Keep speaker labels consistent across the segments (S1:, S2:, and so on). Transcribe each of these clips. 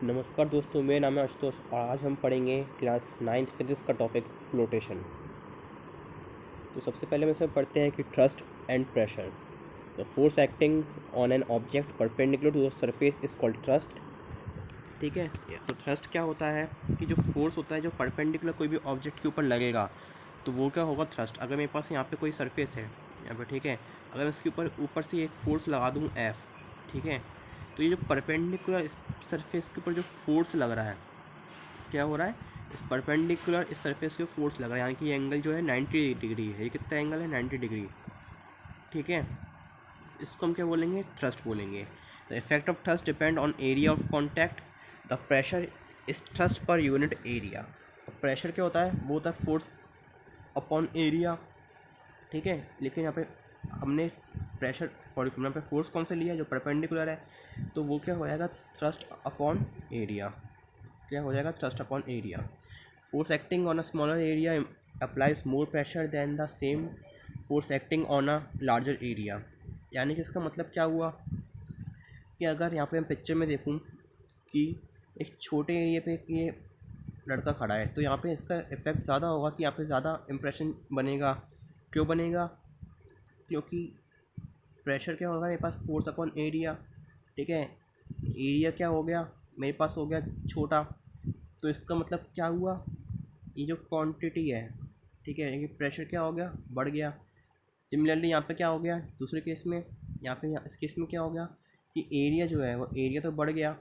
S1: नमस्कार दोस्तों, मेरा नाम है आशुतोष और आज हम पढ़ेंगे क्लास 9th फिजिक्स का टॉपिक फ्लोटेशन। तो सबसे पहले हम इसमें पढ़ते हैं कि thrust and pressure. The force acting on an object perpendicular to the surface is called thrust. ठीक है, तो थ्रस्ट क्या होता है कि जो फोर्स होता है जो परपेंडिकुलर कोई भी ऑब्जेक्ट के ऊपर लगेगा तो वो क्या होगा, थ्रस्ट। अगर मेरे पास यहाँ पे कोई सरफेस है यहाँ पे, ठीक है, अगर मैं इसके ऊपर से एक फोर्स लगा दूँ F, ठीक है, तो ये जो परपेंडिकुलर इस सरफेस के ऊपर जो फोर्स लग रहा है, क्या हो रहा है, इस परपेंडिकुलर इस सरफेस के फोर्स लग रहा है, यानी कि ये एंगल जो है 90 डिग्री है। ये कितना एंगल है, 90 डिग्री। ठीक है, इसको हम क्या बोलेंगे, थ्रस्ट बोलेंगे। The effect of thrust depend on area of contact. The pressure is thrust per unit area. Pressure क्या होता है, वो होता है फोर्स अपॉन एरिया। ठीक है, लेकिन यहाँ पे हमने प्रेशर फॉर्मूला पे फोर्स कौन सा लिया, जो परपेंडिकुलर है, तो वो क्या हो जाएगा, थ्रस्ट अपॉन एरिया। क्या हो जाएगा, thrust upon area. Force acting on a smaller area applies more pressure than the same force acting on a larger area. यानी कि इसका मतलब क्या हुआ कि अगर यहाँ पे हम पिक्चर में देखूँ कि एक छोटे एरिया पे ये लड़का खड़ा है, तो यहाँ पे इसका इफेक्ट ज़्यादा होगा कि यहाँ पे ज़्यादा इम्प्रेशन बनेगा। क्यों बनेगा, क्योंकि प्रेशर क्या होगा, मेरे पास फोर्स अपॉन एरिया। ठीक है, एरिया क्या हो गया, मेरे पास हो गया छोटा, तो इसका मतलब क्या हुआ, ये जो क्वांटिटी है, ठीक है, ये प्रेशर क्या हो गया, बढ़ गया। सिमिलरली यहाँ पे क्या हो गया दूसरे केस में, इस केस में क्या हो गया कि एरिया जो है वो एरिया तो बढ़ गया।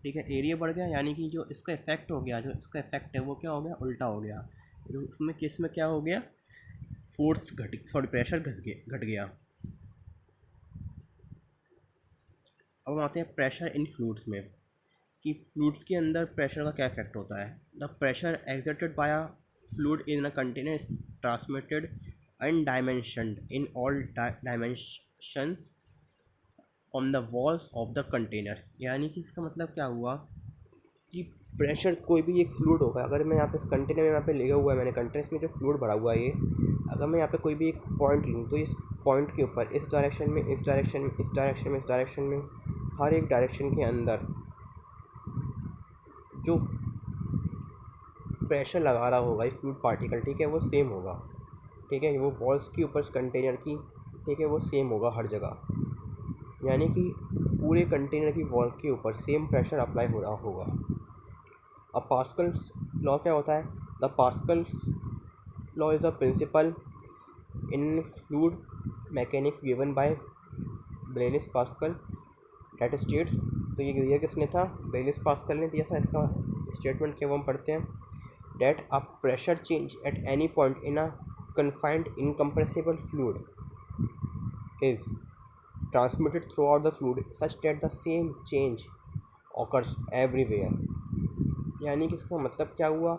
S1: ठीक है, एरिया बढ़ गया, यानी कि जो इसका इफेक्ट हो गया, जो इसका इफेक्ट है वो क्या हो गया, उल्टा हो गया। तो उसमें केस में क्या हो गया, फोर्स प्रेशर घट गया। अब हम आते हैं प्रेशर इन फ्लूइड्स में, कि फ्लूइड्स के अंदर प्रेशर का क्या इफेक्ट होता है। The pressure exerted by a fluid in a container is transmitted undiminished in all dimensions on the walls of the container. यानी कि इसका मतलब क्या हुआ कि प्रेशर कोई भी एक फ्लूइड होगा, अगर मैं यहाँ पे इस कंटेनर में यहाँ पे लिखा हुआ है, मैंने कंटेनर में जो फ्लूइड भरा हुआ है ये, अगर मैं यहाँ पे कोई भी एक पॉइंट लूँ तो इस पॉइंट के ऊपर इस डायरेक्शन में, इस डायरेक्शन में, इस डायरेक्शन में, इस डायरेक्शन में, हर एक डायरेक्शन के अंदर जो प्रेशर लगा रहा होगा इस फ्लूइड पार्टिकल, ठीक है, वो सेम होगा। ठीक है, वो वॉल्स के ऊपर इस कंटेनर की, ठीक है, वो सेम होगा हर जगह। यानी कि पूरे कंटेनर की वॉल के ऊपर सेम प्रेशर अप्लाई हो रहा होगा। अब पास्कल्स लॉ क्या होता है, the Pascal's law is a principle in fluid mechanics given by Blaise Pascal that states. तो ये दिया किसने था, ब्लेनिस पास्कल ने दिया था। इसका स्टेटमेंट क्या वो हम पढ़ते हैं, that a pressure change at any point in a confined incompressible fluid is transmitted throughout the fluid such that the same change occurs everywhere। यानी कि इसका मतलब क्या हुआ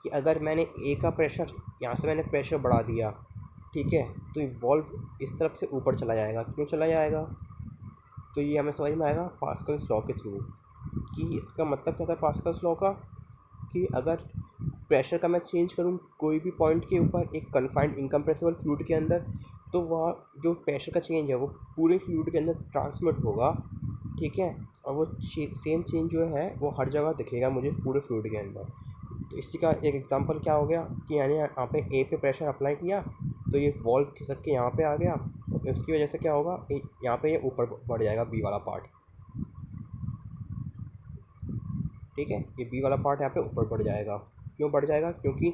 S1: कि अगर मैंने ए का प्रेशर, यहाँ से मैंने प्रेशर बढ़ा दिया, ठीक है, तो ये वॉल्व इस तरफ से ऊपर चला जाएगा। क्यों चला जाएगा, तो ये हमें समझ में आएगा पास्कल्स लॉ के थ्रू। कि इसका मतलब क्या था पास्कल्स लॉ का, कि अगर प्रेशर का मैं चेंज करूँ कोई भी पॉइंट के ऊपर एक कन्फाइंड इनकम्प्रेसिबल फ्लूइड के अंदर, तो वह जो प्रेशर का चेंज है वो पूरे फ्लूइड के अंदर ट्रांसमिट होगा। ठीक है, और वो सेम चेंज जो है वो हर जगह दिखेगा मुझे पूरे फ्लूइड के अंदर। तो इसी का एक एग्जांपल क्या हो गया कि यानी यहाँ पे ए पे प्रेशर अप्लाई किया तो ये वॉल्व खिसक के यहाँ पे आ गया, तो इसकी वजह से क्या होगा, यहाँ पे ये ऊपर बढ़ जाएगा बी वाला पार्ट। ठीक है, ये बी वाला पार्ट यहाँ पे ऊपर बढ़ जाएगा। क्यों बढ़ जाएगा, क्योंकि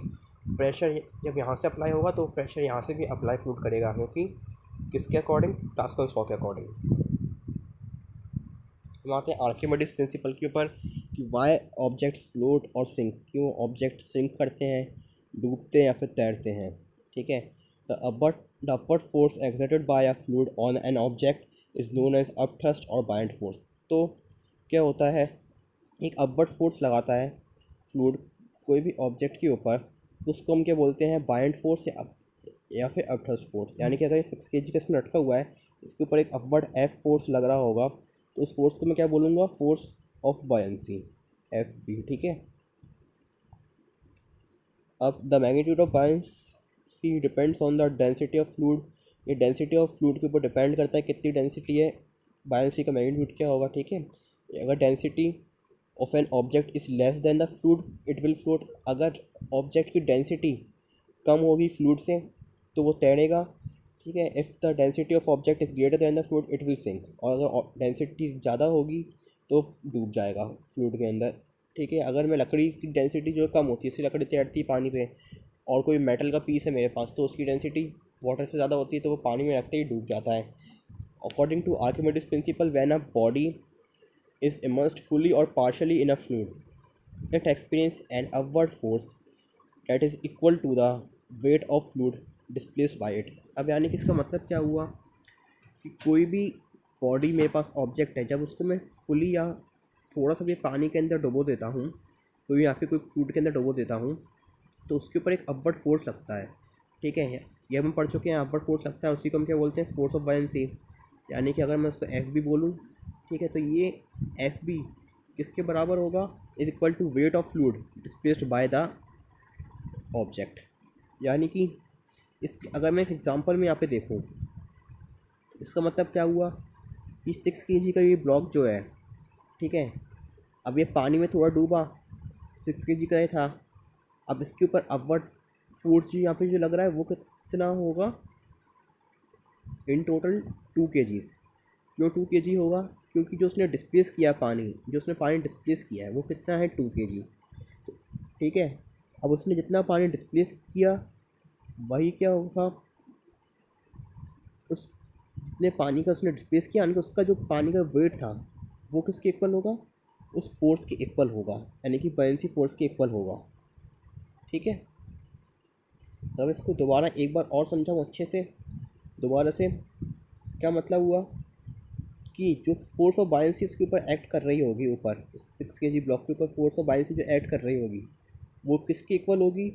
S1: प्रेशर जब यहाँ से अप्लाई होगा तो प्रेशर यहाँ से भी अप्लाई फ्लूइड करेगा, क्योंकि किसके अकॉर्डिंग, पास्कल्स लॉ के अकॉर्डिंग। हम आते हैं आर्किमिडीज प्रिंसिपल के ऊपर कि वाई ऑब्जेक्ट्स फ्लोट और सिंक। क्यों ऑब्जेक्ट सिंक करते हैं, डूबते हैं या फिर तैरते हैं। ठीक है, the upward force exerted by a fluid on an object is known as up thrust और बाइंड फोर्स। तो क्या होता है, एक अपवर्ड फोर्स लगाता है फ्लूइड कोई भी ऑब्जेक्ट के ऊपर, तो उसको हम क्या बोलते हैं, बाइंड फोर्स या फिर अपथ्रस्ट फोर्स। यानी कि अगर ये 6 kg का इसमें लटका हुआ है, इसके ऊपर एक अपवर्ड एफ फोर्स लग रहा होगा, तो उस फोर्स को मैं क्या बोलूँगा, force of buoyancy, F B. ठीक है, अब the magnitude of buoyancy depends on the density of fluid. ये डेंसिटी ऑफ फ्लूइड के ऊपर डिपेंड करता है कितनी डेंसिटी है, बायंसी का मैग्नीट्यूड क्या होगा। ठीक है, अगर density of an object is less than the fluid it will float. अगर ऑब्जेक्ट की डेंसिटी कम होगी फ्लूइड से तो वो तैरेगा, ठीक है। If the density of object is greater than the fluid it will sink. और अगर डेंसिटी ज़्यादा होगी तो डूब जाएगा फ्लूइड के अंदर, ठीक है। अगर मैं लकड़ी की डेंसिटी जो कम होती है, इसकी लकड़ी तैरती है पानी पे, और कोई मेटल का पीस है मेरे पास, तो उसकी डेंसिटी वाटर से ज़्यादा होती है तो वो पानी में रखते ही डूब जाता है। According to Archimedes principle, when a body is immersed fully or partially in a fluid, it experiences an upward force that is equal to the weight of fluid displaced by it। अब यानी कि इसका मतलब क्या हुआ कि कोई भी बॉडी मेरे पास ऑब्जेक्ट है, जब उसको मैं फुली या थोड़ा सा भी पानी के अंदर डुबो देता हूँ, कोई या फिर कोई फ्लूइड के अंदर डुबो देता हूँ, तो उसके ऊपर एक अपवर्ड फोर्स लगता है, ठीक है। ये हम पढ़ चुके हैं, अपवर्ड फोर्स लगता है, उसी को हम क्या बोलते हैं, फोर्स ऑफ बायनेंसी। यानी कि अगर मैं उसको एफ बी बोलूँ, ठीक है, तो ये एफ बी किसके बराबर होगा, is equal to weight of fluid displaced by the object. यानी कि इस अगर मैं इस एग्जांपल में यहाँ पे देखूँ तो इसका मतलब क्या हुआ कि 6 kg का ये ब्लॉक जो है, ठीक है, अब ये पानी में थोड़ा डूबा, 6 kg का ये था, अब इसके ऊपर अपवर्ड फोर्स जो यहाँ पे जो लग रहा है वो कितना होगा, इन टोटल 2 kgs। क्यों 2 kg होगा, क्योंकि जो उसने डिस्प्लेस किया पानी, जो उसने पानी डिस्प्लेस किया है वो कितना है 2 kg, ठीक है। अब उसने जितना पानी डिस्प्लेस किया वही क्या होगा, उस जितने पानी का उसने डिस्प्लेस किया, यानी कि उसका जो पानी का वेट था वो किसके इक्वल होगा, उस फोर्स के इक्वल होगा, यानी कि बायनेंसी फोर्स के इक्वल होगा, ठीक है। तब इसको दोबारा एक बार और समझाऊँ अच्छे से, दोबारा से क्या मतलब हुआ कि जो फोर्स ऑफ बायनेंसी उसके ऊपर एक्ट कर रही होगी, ऊपर 6 kg ब्लॉक के ऊपर फोर्स ऑफ बायनेंसी जो एक्ट कर रही होगी वो किसके इक्वल होगी,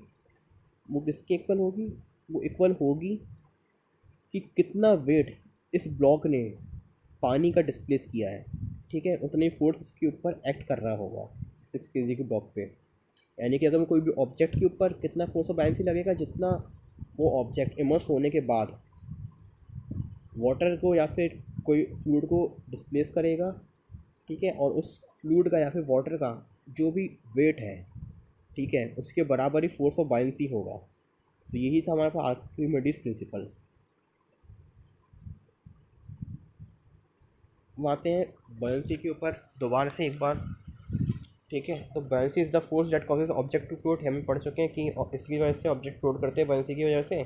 S1: वो किसके इक्वल होगी, वो इक्वल होगी कि कितना वेट इस ब्लॉक ने पानी का डिस्प्लेस किया है, ठीक है, उतनी फोर्स इसके ऊपर एक्ट कर रहा होगा 6 kg के ब्लॉक पे। यानी कि अगर मैं कोई भी ऑब्जेक्ट के ऊपर कितना फोर्स ऑफ बायनेंसी लगेगा, जितना वो ऑब्जेक्ट इमर्स होने के बाद वाटर को या फिर कोई फ्लूइड को डिस्प्लेस करेगा, ठीक है, और उस फ्लूइड का या फिर वाटर का जो भी वेट है, ठीक है, उसके बराबर ही फोर्स ऑफ बायनेंसी होगा। तो यही था हमारे पास आर्किमिडीज प्रिंसिपल। हम आते हैं बायनेंसी के ऊपर दोबारा से एक बार, ठीक है। तो buoyancy is the force that causes object to float. हम पढ़ चुके हैं कि इसकी वजह से ऑब्जेक्ट फ्लोट करते हैं, बायनेंसी की वजह से।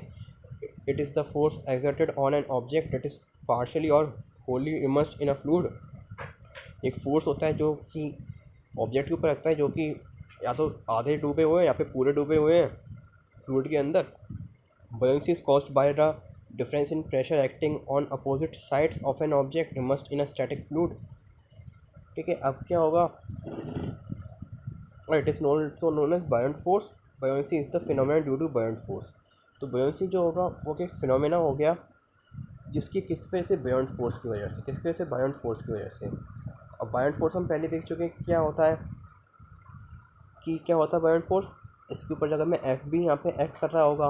S1: It is the force exerted on an object that is partially or wholly immersed in a fluid. एक फोर्स होता है जो कि ऑब्जेक्ट के ऊपर लगता है, जो कि या तो आधे डूबे हुए हैं या फिर पूरे डूबे हुए हैं फ्लूइड के अंदर। Buoyancy is caused by the difference in pressure acting on opposite sides of an object immersed in a static fluid, ठीक है। अब क्या होगा, it is known as buoyant force. Buoyancy is the phenomena due to buoyant force. तो buoyancy जो होगा वो कि फिनोमेना हो गया जिसकी किस वजह से, बायोंट फोर्स की वजह से। किसकी वजह से, बायोंट फोर्स की वजह से। अब बायोंट फोर्स हम पहले देख चुके हैं क्या होता है, कि क्या होता है बायोंट फोर्स। इसके ऊपर अगर मैं एफ बी यहाँ पे एक्ट कर रहा होगा,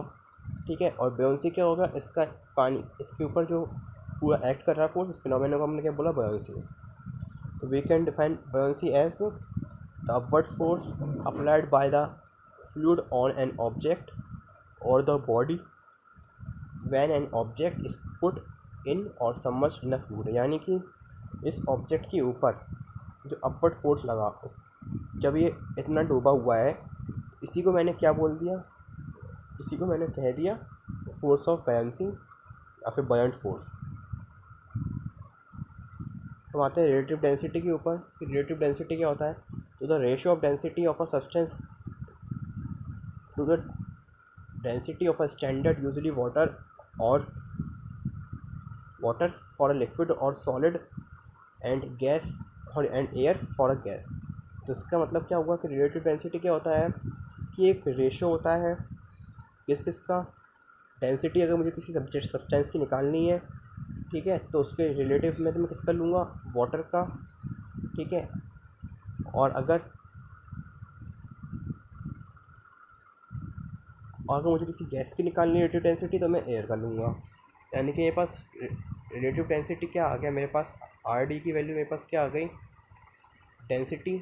S1: ठीक है, और बायोंसी क्या होगा, इसका पानी इसके ऊपर जो पूरा एक्ट कर रहा है फोर्स, इस फिनोमेना को हमने क्या बोला, बायोंसी। तो we can define buoyancy as the upward force applied by the fluid on an object or the body when an object is put in or submerged in a fluid। यानी कि इस object के ऊपर जो upward force लगा जब ये इतना डूबा हुआ है, इसी को मैंने क्या बोल दिया, इसी को मैंने कह दिया फोर्स ऑफ बायनेंसी या फिर बायोंट फोर्स। हम आते हैं रिलेटिव डेंसिटी के ऊपर। रिलेटिव डेंसिटी क्या होता है, तो the ratio of density of a substance to the density of a standard usually water और वाटर फॉर अ लिक्विड और सॉलिड एंड गैस और and air for a gas. तो इसका मतलब क्या हुआ कि रिलेटिव डेंसिटी क्या होता है कि एक रेशियो होता है किस किस का, डेंसिटी अगर मुझे किसी सब्सटेंस की निकालनी है, ठीक है, तो उसके रिलेटिव में तो मैं किसका लूँगा, वाटर का, ठीक है। और अगर मुझे किसी गैस की निकालनी है रिलेटिव डेंसिटी, तो मैं एयर का लूँगा। यानी कि मेरे पास रिलेटिव डेंसिटी क्या आ गया, मेरे पास आर डी की वैल्यू मेरे पास क्या आ गई, density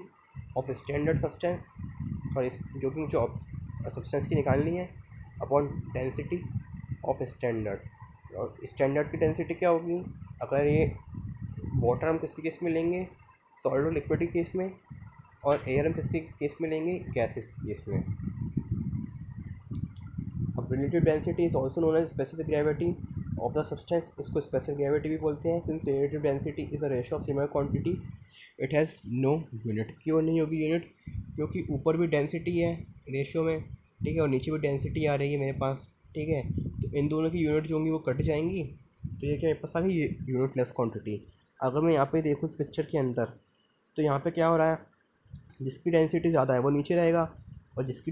S1: of standard substance, sorry जो सब्सटेंस की निकालनी है, अपॉन डेंसिटी ऑफ स्टैंडर्ड। और स्टैंडर्ड की डेंसिटी क्या होगी, अगर ये वाटर हम किसके केस में लेंगे, सॉलिड और लिक्विड के केस में, और एयर हम किसके केस में लेंगे, गैसेस के केस में। अब relative density is also known as specific gravity of the substance, इसको स्पेसिफिक ग्रेविटी भी बोलते हैं। Since relative density is a ratio of similar quantities it has no unit. क्यों नहीं होगी यूनिट, क्योंकि ऊपर भी डेंसिटी है रेशियो में, ठीक है, और नीचे भी डेंसिटी आ रही है मेरे पास, ठीक है, तो इन दोनों की यूनिट जो होंगी वो कट जाएंगी, तो ये क्या मेरे पास आ गई यूनिटलेस क्वांटिटी। अगर मैं यहाँ पे देखूँ इस पिक्चर के अंदर, तो यहाँ पे क्या हो रहा है, जिसकी डेंसिटी ज़्यादा है वो नीचे रहेगा, और जिसकी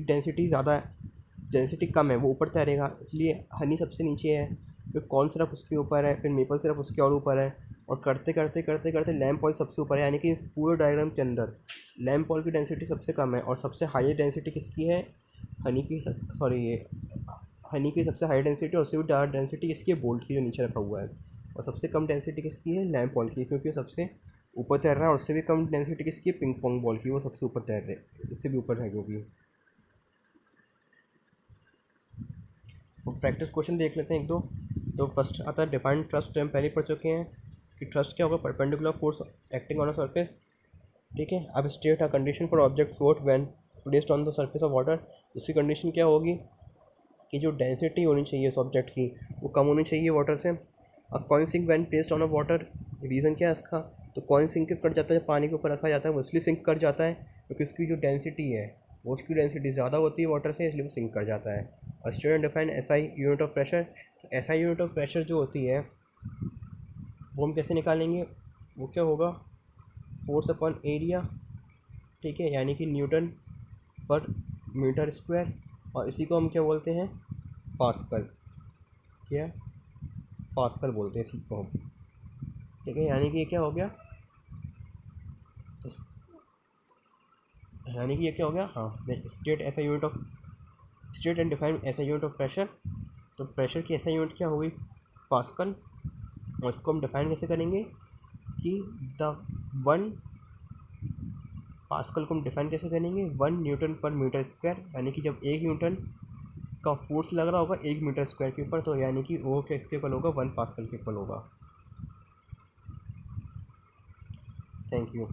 S1: डेंसिटी कम है वो ऊपर तैरेगा। इसलिए हनी सबसे नीचे है, फिर कॉर्न सिरप उसके ऊपर है, फिर मेपल सिरप उसके और ऊपर है, और करते करते करते करते लैम्प ऑयल सबसे ऊपर है। यानी कि इस पूरे डायग्राम के अंदर लैम्प ऑयल की डेंसिटी सबसे कम है, और सबसे हाई डेंसिटी किसकी है, हनी की, सॉरी ये हनी की सबसे हाई डेंसिटी, और उससे भी ज़्यादा डेंसिटी किसकी है, बोल्ट की जो नीचे रखा हुआ है। और सबसे कम डेंसिटी किसकी है, लैम्प ऑयल की, क्योंकि वो सबसे ऊपर तैर रहा है। और उससे भी कम डेंसिटी किसकी है, पिंग पोंग बॉल की, वो सबसे ऊपर तैर रहे, इससे भी ऊपर है क्योंकि। प्रैक्टिस क्वेश्चन देख लेते हैं एक दो। तो फर्स्ट आता है डिफाइंड ट्रस्ट, तो हम पहले पढ़ चुके हैं कि ट्रस्ट क्या होगा, perpendicular force acting on a surface, ठीक है। अब state a condition for object float when placed on the surface of water, उसकी कंडीशन क्या होगी कि जो डेंसिटी होनी चाहिए इस ऑब्जेक्ट की वो कम होनी चाहिए वाटर से। अब coin sink when placed on a water, reason क्या है इसका, तो कॉइन सिंक कट जाता है जब पानी के ऊपर रखा जाता है, वो इसलिए सिंक कर जाता है क्योंकि उसकी जो डेंसिटी है वो उसकी डेंसिटी ज़्यादा होती है वाटर से, इसलिए वो सिंक कर जाता है। और student define SI unit of pressure, तो एसआई यूनिट ऑफ प्रेशर जो होती है वो हम कैसे निकालेंगे, वो क्या होगा, फोर्स अपॉन एरिया, ठीक है, यानी कि न्यूटन पर मीटर स्क्वायर, और इसी को हम क्या बोलते हैं, पास्कल, क्या पास्कल बोलते हैं इसी को हम, ठीक है। यानी कि ये क्या हो गया, तो यानी कि ये क्या हो गया, हाँ, स्टेट ऐसा unit of state and define ऐसा यूनिट ऑफ प्रेशर, तो प्रेशर की ऐसा यूनिट क्या होगी, पास्कल। और इसको हम डिफाइन कैसे करेंगे कि द वन पास्कल को हम डिफाइन कैसे करेंगे, 1 न्यूटन पर मीटर स्क्वायर, यानी कि जब 1 न्यूटन का फोर्स लग रहा होगा 1 मीटर स्क्वायर के ऊपर, तो यानी कि वो क्या इसके ऊपर होगा, 1 पास्कल के ऊपर होगा। Thank you.